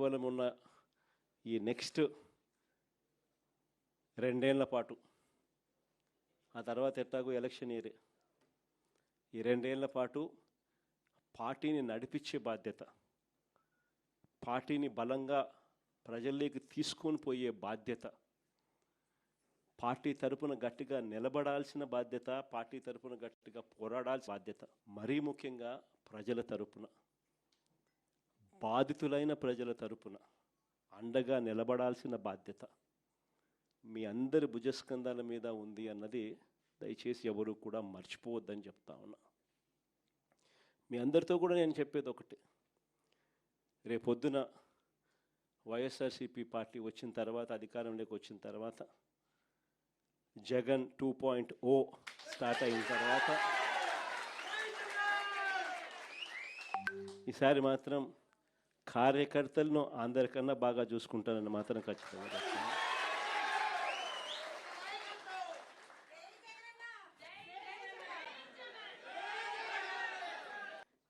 కేవలం ఉన్న ఈ నెక్స్ట్ 2 ఏళ్ల పాటు, ఆ తర్వాత ఎట్లాగో ఎలక్షన్ ఇయర్, ఈ 2 ఏళ్ల పాటు పార్టీని నడిపించే బాధ్యత, పార్టీని బలంగా ప్రజల్లోకి తీసుకొని పోయే బాధ్యత, పార్టీ తరపున గట్టిగా నిలబడాల్సిన బాధ్యత, పార్టీ తరపున గట్టిగా పోరాడాల్సిన బాధ్యత, మరీ ముఖ్యంగా ప్రజల తరపున, బాధితులైన ప్రజల తరపున అండగా నిలబడాల్సిన బాధ్యత మీ అందరి భుజస్కంధాల మీద ఉంది అన్నది దయచేసి ఎవరు కూడా మర్చిపోవద్దని చెప్తా ఉన్నా. మీ అందరితో కూడా నేను చెప్పేది ఒకటి, రేపొద్దున వైఎస్ఆర్సీపీ పార్టీ వచ్చిన తర్వాత, అధికారంలోకి వచ్చిన తర్వాత, జగన్ 2.0 స్టార్ట్ అయిన తర్వాత ఈసారి మాత్రం కార్యకర్తలను అందరికన్నా బాగా చూసుకుంటానని మాత్రం ఖచ్చితంగా చెప్తాను.